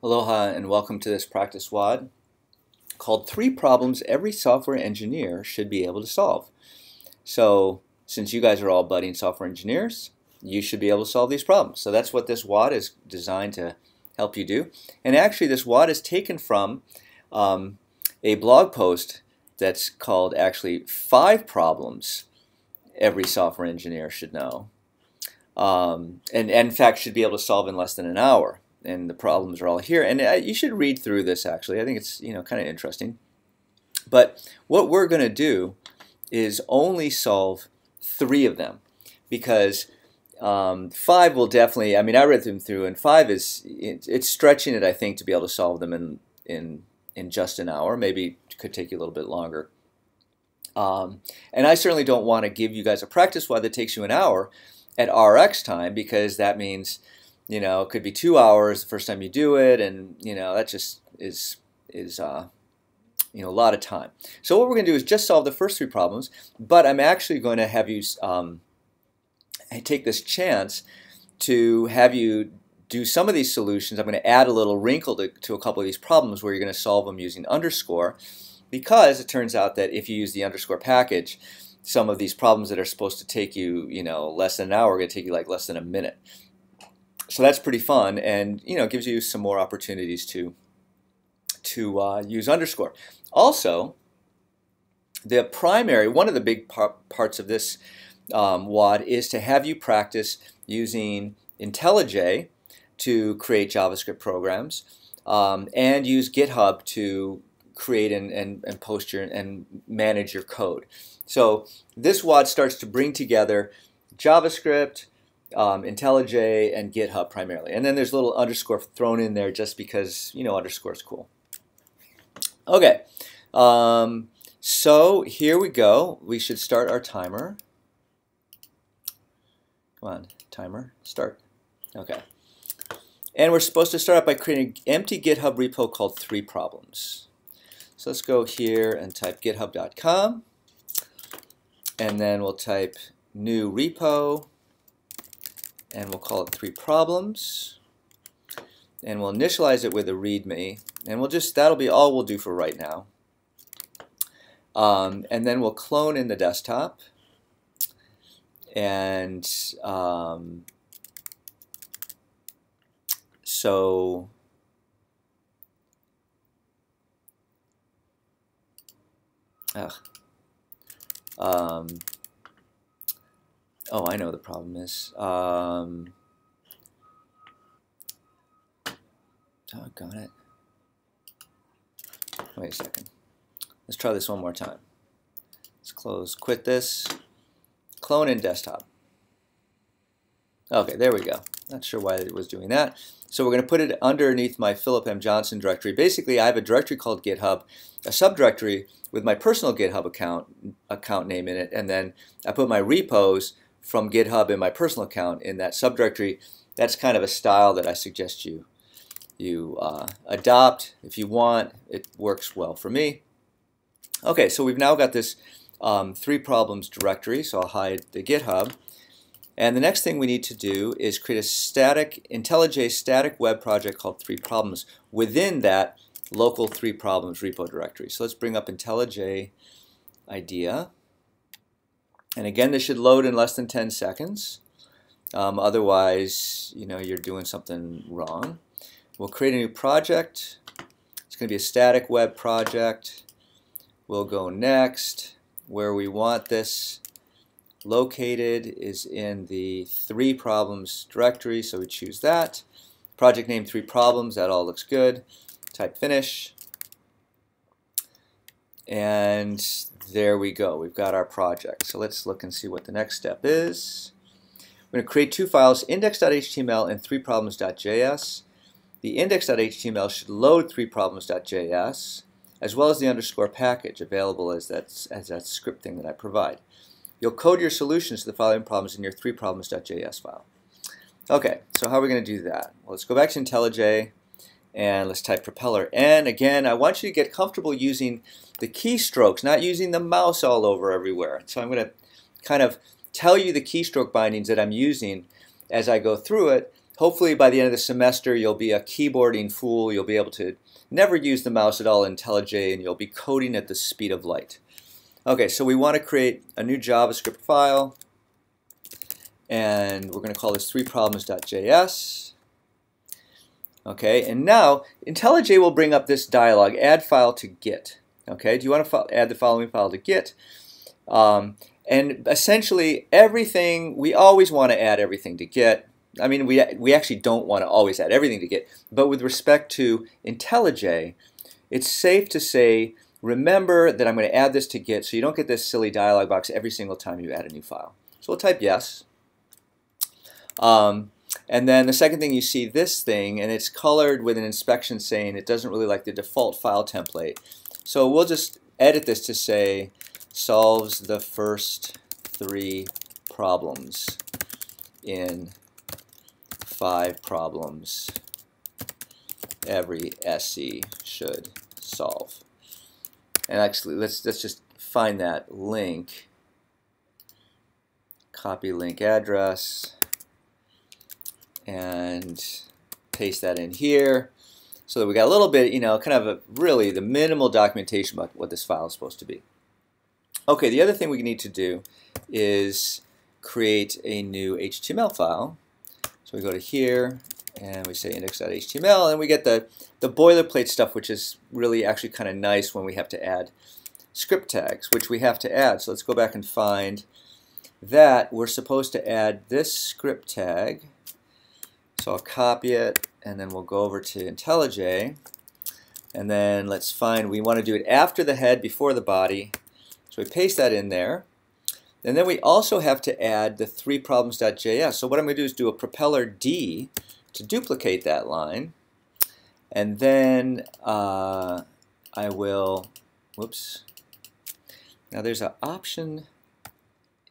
Aloha and welcome to this practice WOD called 3 Problems Every Software Engineer Should Be Able to Solve. So since you guys are all budding software engineers, you should be able to solve these problems. So that's what this WOD is designed to help you do. And actually this WOD is taken from a blog post that's called actually 5 Problems Every Software Engineer Should Know. And in fact should be able to solve in less than an hour. And the problems are all here. And you should read through this actually. I think it's kind of interesting. But what we're going to do is only solve 3 of them because 5 will definitely, I read them through, and 5 is, it's stretching it, I think, to be able to solve them in just an hour. Maybe it could take you a little bit longer. And I certainly don't want to give you guys a practice WOD that takes you an hour at RX time, because that means it could be 2 hours the first time you do it, and that just is a lot of time. So what we're going to do is just solve the first 3 problems, but I'm actually going to have you take this chance to have you do some of these solutions. I'm going to add a little wrinkle to a couple of these problems where you're going to solve them using underscore, because it turns out that if you use the underscore package, some of these problems that are supposed to take you less than an hour are going to take you like less than a minute. So that's pretty fun, and gives you some more opportunities to use underscore. Also, one of the big parts of this WOD is to have you practice using IntelliJ to create JavaScript programs, and use GitHub to create and post and manage your code. So this WOD starts to bring together JavaScript, IntelliJ, and GitHub primarily. And then there's a little underscore thrown in there just because, underscore is cool. Okay, so here we go. We should start our timer. Come on, timer, start. Okay. And we're supposed to start out by creating an empty GitHub repo called 3 Problems. So let's go here and type github.com. And then we'll type new repo. And we'll call it 3 Problems, and we'll initialize it with a README, and that'll be all we'll do for right now. And then we'll clone in the desktop, and oh, I know the problem is. Doggone it. Wait a second. Let's try this one more time. Let's quit this. Clone in desktop. Okay, there we go. Not sure why it was doing that. So we're going to put it underneath my Philip M. Johnson directory. Basically, I have a directory called GitHub, a subdirectory with my personal GitHub account name in it, and then I put my repos from GitHub in my personal account in that subdirectory. That's kind of a style that I suggest you adopt if you want. It works well for me. Okay, so we've now got this 3 Problems directory, so I'll hide the GitHub. And the next thing we need to do is create a IntelliJ static web project called 3 Problems within that local 3 Problems repo directory. So let's bring up IntelliJ IDEA. And again, this should load in less than 10 seconds. Otherwise, you're doing something wrong. We'll create a new project. It's going to be a static web project. We'll go next. Where we want this located is in the 3 Problems directory, so we choose that. Project name 3 Problems, that all looks good. Type finish. And there we go. We've got our project. So let's look and see what the next step is. We're going to create 2 files, index.html and 3problems.js. The index.html should load 3problems.js, as well as the underscore package available as that script thing that I provide. You'll code your solutions to the following problems in your 3problems.js file. Okay, so how are we going to do that? Well, let's go back to IntelliJ. And let's type propeller. And again, I want you to get comfortable using the keystrokes, not using the mouse all over everywhere. So I'm going to kind of tell you the keystroke bindings that I'm using as I go through it. hopefully by the end of the semester you'll be a keyboarding fool. You'll be able to never use the mouse at all in IntelliJ, and you'll be coding at the speed of light. Okay, so we want to create a new JavaScript file, and we're going to call this 3problems.js. Okay, and now IntelliJ will bring up this dialog, add file to Git. Okay, do you want to add the following file to Git? And essentially everything, we always want to add everything to Git. I mean, we actually don't want to always add everything to Git, but with respect to IntelliJ, it's safe to say, remember that I'm going to add this to Git so you don't get this silly dialog box every single time you add a new file. So we'll type yes. And then the second thing, you see this thing, and it's colored with an inspection saying it doesn't really like the default file template. So we'll just edit this to say solves the first 3 problems in 5 problems every SE should solve. And actually, let's just find that link. Copy link address and paste that in here so that we got a little bit, kind of really the minimal documentation about what this file is supposed to be. Okay, the other thing we need to do is create a new HTML file. So we go to here and we say index.html, and we get the boilerplate stuff, which is really actually kind of nice when we have to add script tags, which we have to add. So let's go back and find that. We're supposed to add this script tag. So I'll copy it, and then we'll go over to IntelliJ, and then let's find, we want to do it after the head, before the body. So we paste that in there. And then we also have to add the 3problems.js. So what I'm going to do is do a propeller D to duplicate that line. And then I will, whoops. Now there's an option.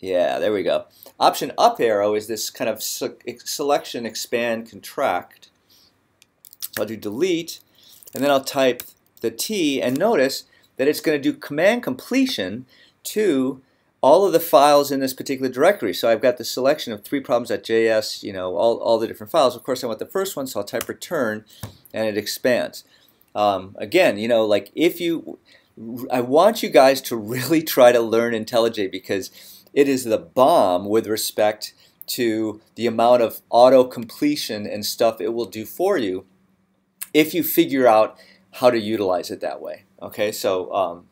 Yeah, there we go. Option up arrow is this kind of selection, expand, contract. So I'll do delete, and then I'll type the T, and notice that it's going to do command completion to all of the files in this particular directory. So I've got the selection of 3problems.js, all the different files. Of course, I want the first one, so I'll type return, and it expands. Again, like I want you guys to really try to learn IntelliJ, because it is the bomb with respect to the amount of auto completion and stuff it will do for you if you figure out how to utilize it that way. Okay, so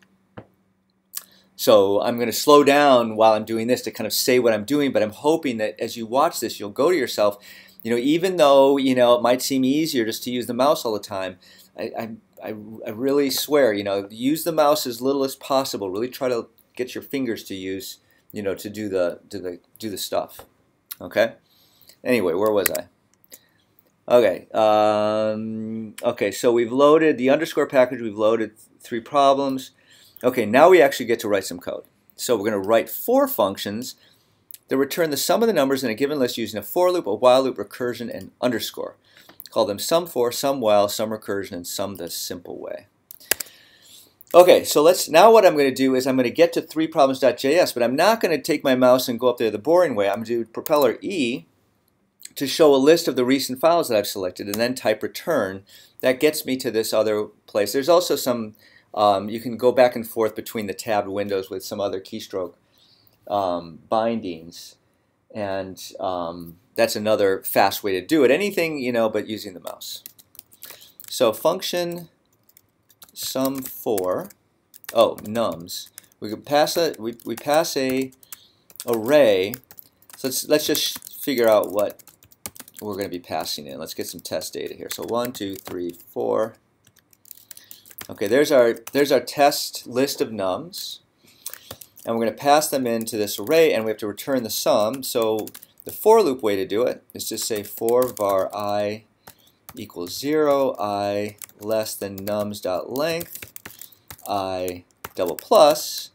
so I'm going to slow down while I'm doing this to kind of say what I'm doing, but I'm hoping that as you watch this, you'll go to yourself, even though it might seem easier just to use the mouse all the time, I really swear, use the mouse as little as possible. Really try to get your fingers to use, to do the stuff. Okay. Anyway, where was I? Okay. Okay. So we've loaded the underscore package. We've loaded 3 problems. Okay. Now we actually get to write some code. So we're going to write 4 functions that return the sum of the numbers in a given list using a for loop, a while loop, recursion, and underscore. Call them sum for, sum while, sum recursion, and sum the simple way. Okay, so now what I'm going to do is I'm going to get to 3problems.js, but I'm not going to take my mouse and go up there the boring way. I'm going to do propeller E to show a list of the recent files that I've selected, and then type return. That gets me to this other place. There's also some, you can go back and forth between the tabbed windows with some other keystroke bindings, and that's another fast way to do it. Anything, but using the mouse. So function sum for, nums. We could pass we pass a array. So let's just figure out what we're going to be passing in. Let's get some test data here. So 1, 2, 3, 4. Okay, there's our test list of nums, and we're going to pass them into this array, and we have to return the sum. So the for loop way to do it is to say for var I equals 0, I less than nums.length, I double plus.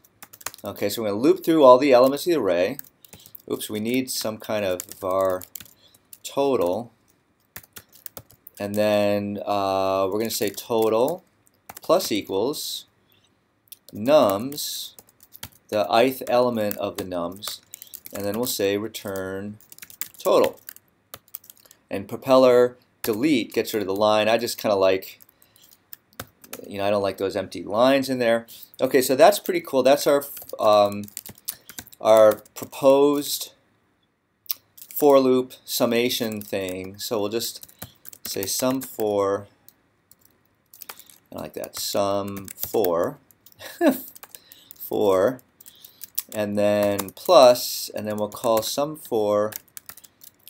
Okay, so we're going to loop through all the elements of the array. Oops, we need some kind of var total. And then we're going to say total plus equals nums, the ith element of the nums, and then we'll say return total. And propeller delete gets rid of the line. I just kind of like, I don't like those empty lines in there. Okay, so that's pretty cool. That's our proposed for loop summation thing. So we'll just say sum for, I like that, sum for, for, and then plus, and then we'll call sum for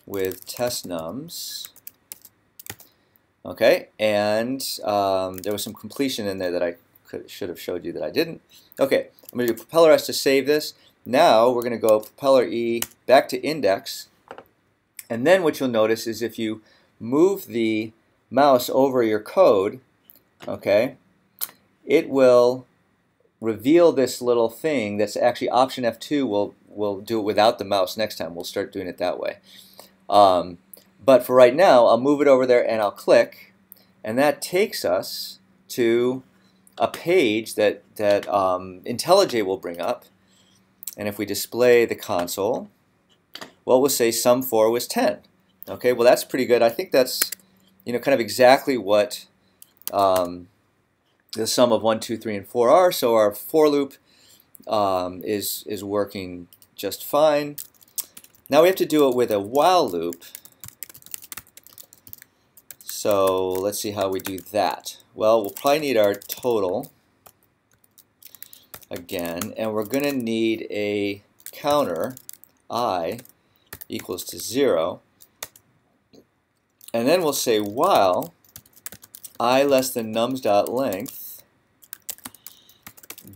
with test nums. Okay, and there was some completion in there that I should have showed you that I didn't. Okay, I'm going to do propeller S to save this. Now we're going to go propeller E back to index, and then what you'll notice is if you move the mouse over your code, okay, it will reveal this little thing that's actually option F2 will do it without the mouse next time. We'll start doing it that way. But for right now, I'll move it over there and I'll click, and that takes us to a page that IntelliJ will bring up. And if we display the console, well, we'll say sum for was 10. Okay, well that's pretty good. I think that's kind of exactly what the sum of 1, 2, 3, and 4 are. So our for loop is working just fine. Now we have to do it with a while loop. So let's see how we do that. Well, we'll probably need our total again, and we're going to need a counter I equals to 0, and then we'll say while I less than nums.length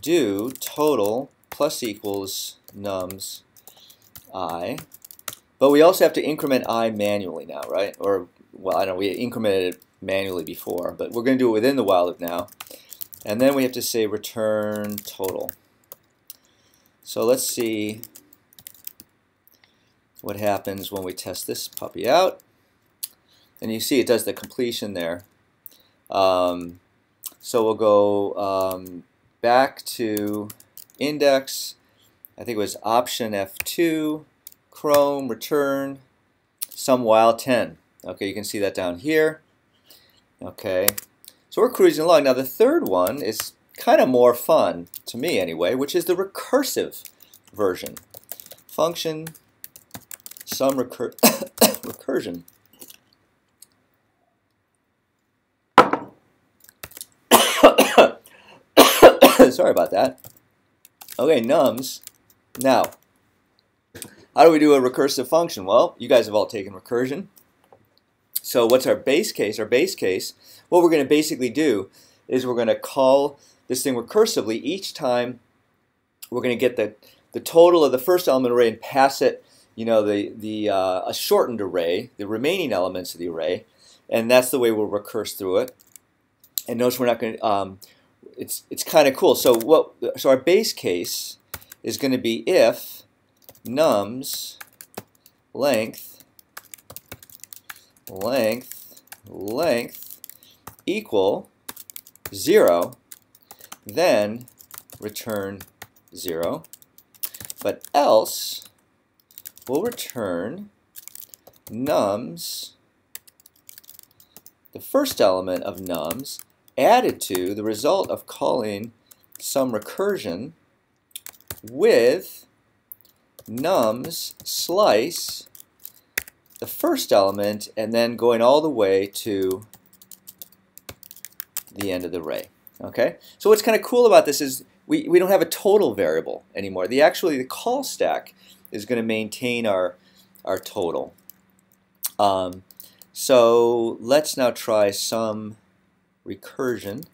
do total plus equals nums I, but we also have to increment I manually now, right? Or, well, I don't know, we incremented it manually before, but we're going to do it within the while loop now. And then we have to say return total. So let's see what happens when we test this puppy out. And you see it does the completion there. So we'll go back to index. I think it was option F2, Chrome, return, sum while 10. Okay, you can see that down here. Okay, so we're cruising along. Now the third one is kind of more fun, to me anyway, which is the recursive version. Function, sum recursion. Sorry about that. Okay, nums. Now, how do we do a recursive function? Well, you guys have all taken recursion. So what's our base case? Our base case, what we're going to basically do is we're going to call this thing recursively each time we're going to get the total of the first element array and pass it, a shortened array, the remaining elements of the array, and that's the way we'll recurse through it. And notice we're not going to, it's kind of cool. So our base case is going to be if nums length equal 0, then return 0, but else we'll return nums, the first element of nums, added to the result of calling some recursion with nums slice the first element and then going all the way to the end of the array. Okay? So what's kind of cool about this is we don't have a total variable anymore. The call stack is going to maintain our total. So let's now try some recursion.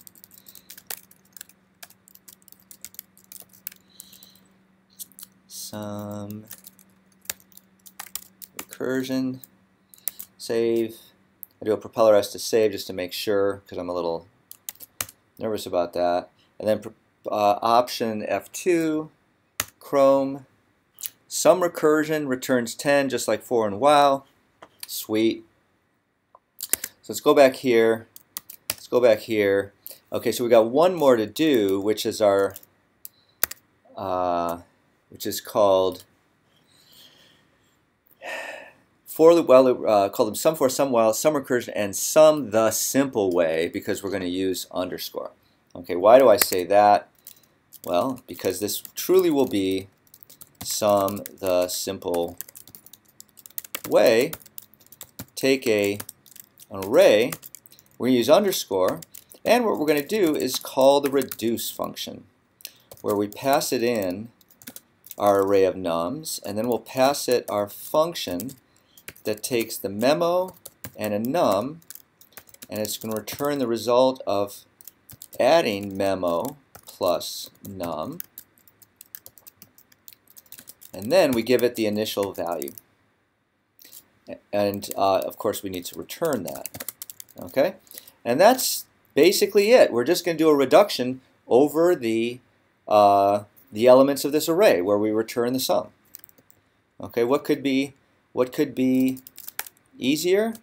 Some recursion, save. I do a propeller S to save just to make sure because I'm a little nervous about that. And then option F2, Chrome, some recursion returns 10 just like for and while. Sweet. So let's go back here. Let's go back here. Okay, so we got one more to do, which is our which is called for loop, while loop, call them sum for, sum while, sum recursion, and sum the simple way, because we're going to use underscore. Okay, why do I say that? Well, because this truly will be sum the simple way. Take an array, we're going to use underscore, and what we're going to do is call the reduce function, where we pass it in our array of nums, and then we'll pass it our function that takes the memo and a num, and it's going to return the result of adding memo plus num, and then we give it the initial value. And of course we need to return that. Okay? And that's basically it. We're just going to do a reduction over the elements of this array where we return the sum. Okay, what could be easier?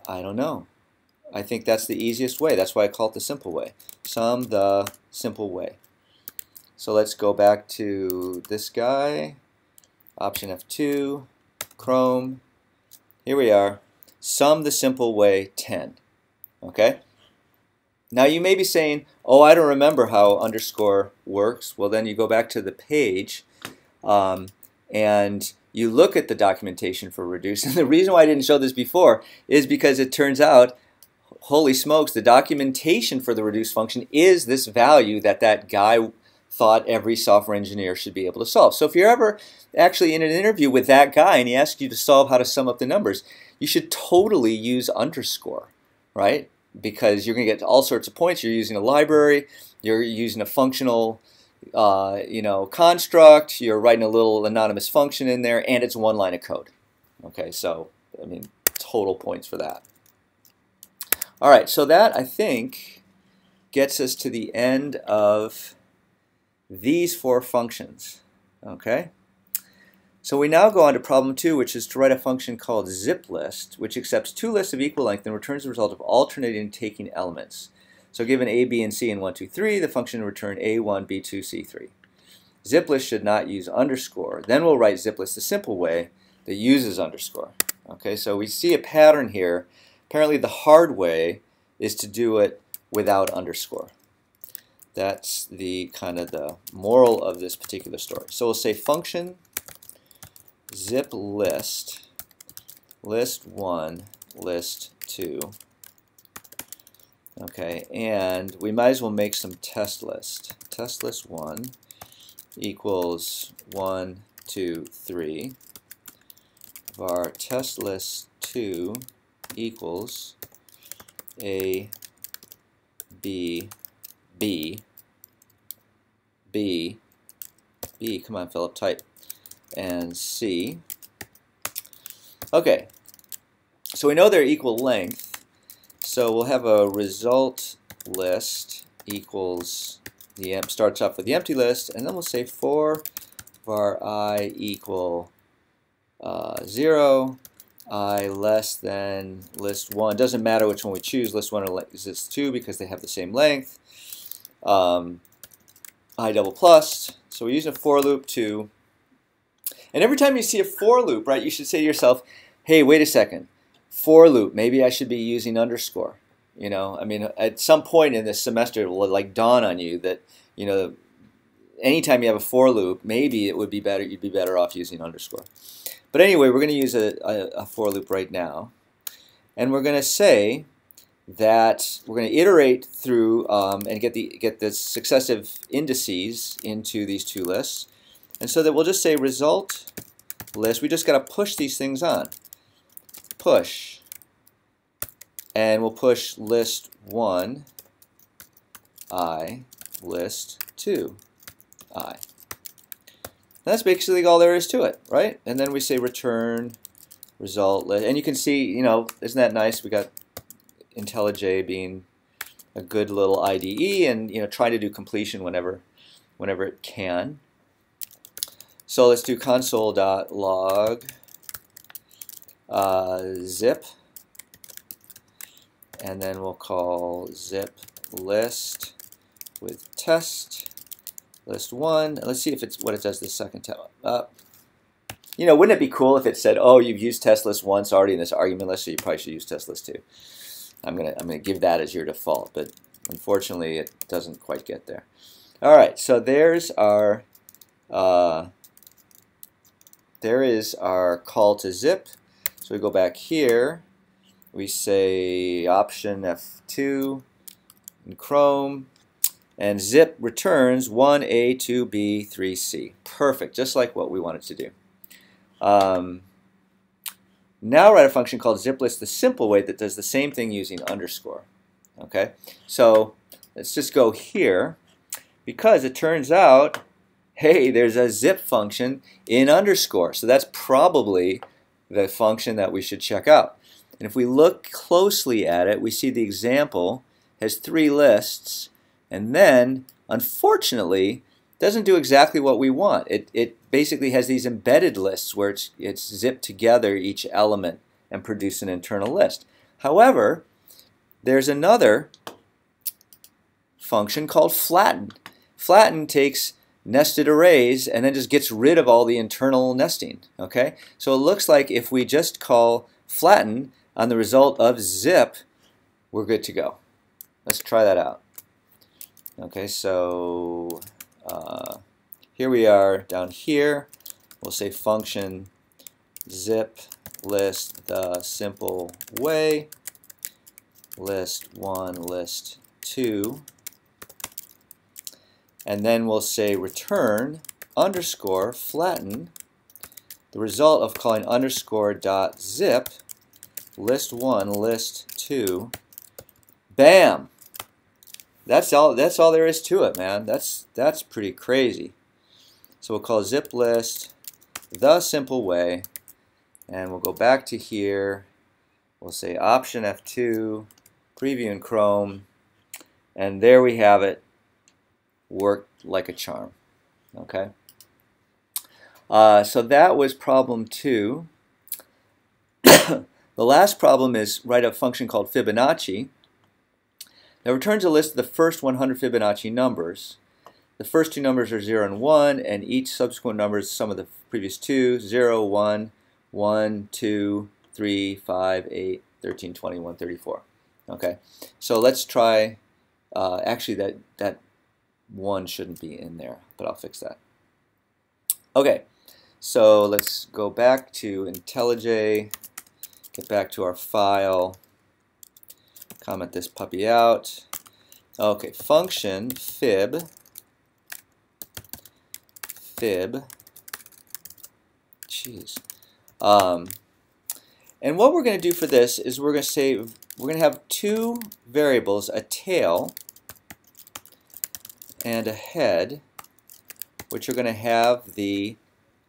I don't know. I think that's the easiest way. That's why I call it the simple way. Sum the simple way. So let's go back to this guy. Option F2, Chrome. Here we are. Sum the simple way 10. Okay? Now you may be saying, oh, I don't remember how underscore works. Well, then you go back to the page and you look at the documentation for reduce. And the reason why I didn't show this before is because it turns out, holy smokes, the documentation for the reduce function is this value that that guy thought every software engineer should be able to solve. So if you're ever actually in an interview with that guy and he asks you to solve how to sum up the numbers, you should totally use underscore, right? Because you're going to get all sorts of points. You're using a library, you're using a functional construct, you're writing a little anonymous function in there, and it's one line of code. Okay, so, I mean, total points for that. All right, so that, I think, gets us to the end of these four functions. Okay? So we now go on to problem 2, which is to write a function called ziplist, which accepts two lists of equal length and returns the result of alternating taking elements. So given A, B, and C in 1, 2, 3, the function will return A1, B2, C3. Ziplist should not use underscore. Then we'll write ziplist the simple way that uses underscore. Okay, so we see a pattern here. Apparently the hard way is to do it without underscore. That's the kind of the moral of this particular story. So we'll say function zip list, list 1, list 2. Okay, and we might as well make some test list. Test list 1 equals 1, 2, 3. Var test list 2 equals A, B, B, B, B, come on Philip, type, and C. Okay, so we know they're equal length, so we'll have a result list equals, the starts off with the empty list, and then we'll say for var I equal 0, I less than list 1. Doesn't matter which one we choose, list 1 or list 2, because they have the same length. I double plus, so we're using a for loop too. And every time you see a for loop, right, you should say to yourself, hey, wait a second, for loop, maybe I should be using underscore. You know, I mean, at some point in this semester, it will like dawn on you that, you know, anytime you have a for loop, maybe it would be better, you'd be better off using underscore. But anyway, we're going to use a for loop right now. And we're going to say that we're going to iterate through and get the successive indices into these two lists. And so that we'll just say result list. We just got to push these things on. Push. And we'll push list 1, I, list 2, I. And that's basically all there is to it, right? And then we say return result list. And you can see, you know, isn't that nice? We got IntelliJ being a good little IDE and, you know, trying to do completion whenever it can. So let's do console.log zip, and then we'll call zip list with test list 1. Let's see if it's what it does the second time. You know, wouldn't it be cool if it said, oh, you've used test list once already in this argument list, so you probably should use test list 2. I'm gonna give that as your default, but unfortunately it doesn't quite get there. All right, so there's our there is our call to zip. So we go back here, we say option F2 in Chrome, and zip returns 1A, 2B, 3C. Perfect, just like what we wanted to do. Now write a function called ziplist the simple way that does the same thing using underscore. Okay, so let's just go here, because it turns out, hey, there's a zip function in underscore. So that's probably the function that we should check out. And if we look closely at it, we see the example has 3 lists, and then, unfortunately, doesn't do exactly what we want. It basically has these embedded lists where it's zipped together each element and produce an internal list. However, there's another function called flatten. Flatten takes nested arrays and then just gets rid of all the internal nesting. Okay, so it looks like if we just call flatten on the result of zip, we're good to go. Let's try that out. Okay, so here we are down here. We'll say function zip list the simple way, list 1, list 2, and then we'll say return underscore flatten the result of calling underscore dot zip list 1, list 2. Bam! That's all there is to it, man. That's pretty crazy. So we'll call zip list the simple way, and we'll go back to here. We'll say option F2, preview in Chrome, and there we have it. Worked like a charm. Okay. So that was problem 2. The last problem is write a function called Fibonacci that returns a list of the first 100 Fibonacci numbers. The first 2 numbers are 0 and 1, and each subsequent number is sum of the previous 2, 0, 1, 1, 2, 3, 5, 8, 13, 21, 34. Okay, so let's try, actually that 1 shouldn't be in there, but I'll fix that. Okay, so let's go back to IntelliJ, get back to our file, comment this puppy out. Okay, function fib, jeez. And what we're going to do for this is we're going to say we're going to have 2 variables, a tail and a head, which are going to have the,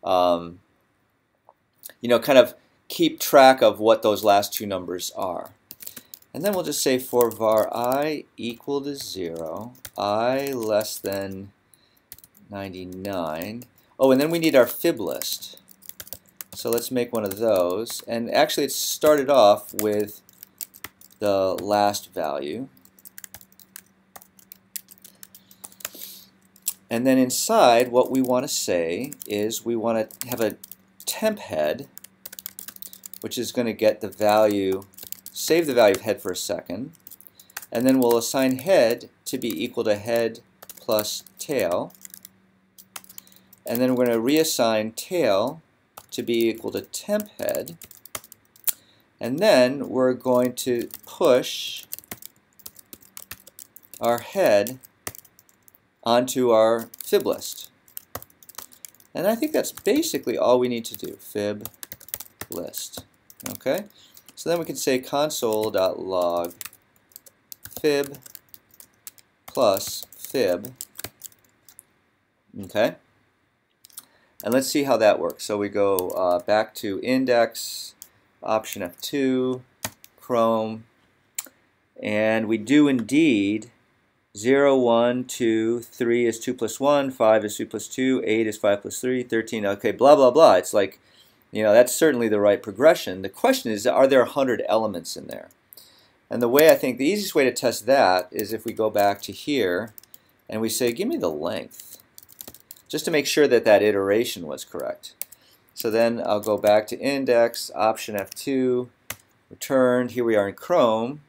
kind of keep track of what those last 2 numbers are. And then we'll just say for var I equal to 0, I less than 99. Oh, and then we need our fib list. So let's make one of those. And actually it started off with the last value. And then inside, what we want to say is we want to have a temp head, which is going to get the value, save the value of head for a second, and then we'll assign head to be equal to head plus tail, and then we're going to reassign tail to be equal to temp head, and then we're going to push our head onto our fib list. And I think that's basically all we need to do, fib list. Okay? So then we can say console.log fib plus fib. Okay? And let's see how that works. So we go back to index, option F2, Chrome, and we do indeed 0, 1, 2, 3 is 2 plus 1, 5 is 2 plus 2, 8 is 5 plus 3, 13, okay, blah, blah, blah. It's like, that's certainly the right progression. The question is, are there 100 elements in there? And the way I think the easiest way to test that is if we go back to here and we say, give me the length, just to make sure that that iteration was correct. So then I'll go back to index, option F2, returned. Here we are in Chrome.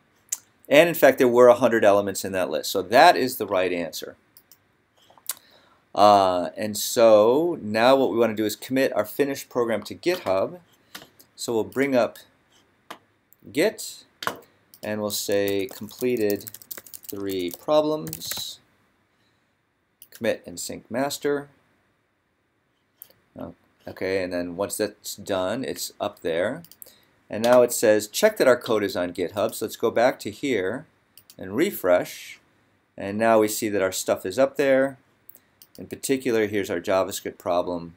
And in fact, there were 100 elements in that list. So that is the right answer. And so now what we want to do is commit our finished program to GitHub. So we'll bring up Git, and we'll say completed 3 problems, commit and sync master. Okay, and then once that's done, it's up there. And now it says check that our code is on GitHub. So let's go back to here and refresh. And now we see that our stuff is up there. In particular, here's our JavaScript problem.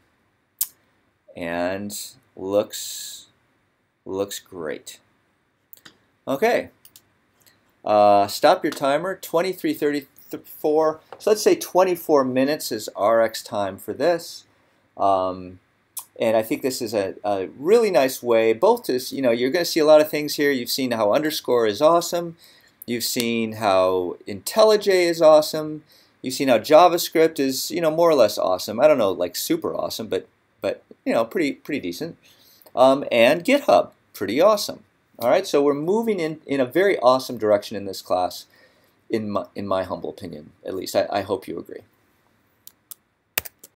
And looks great. Okay. Stop your timer, 23:34. So let's say 24 minutes is RX time for this. And I think this is a really nice way, both to, you're going to see a lot of things here. You've seen how underscore is awesome. You've seen how IntelliJ is awesome. You've seen how JavaScript is, more or less awesome. I don't know, like super awesome, but pretty decent. And GitHub, pretty awesome. All right, so we're moving in a very awesome direction in this class, in my humble opinion, at least. I hope you agree.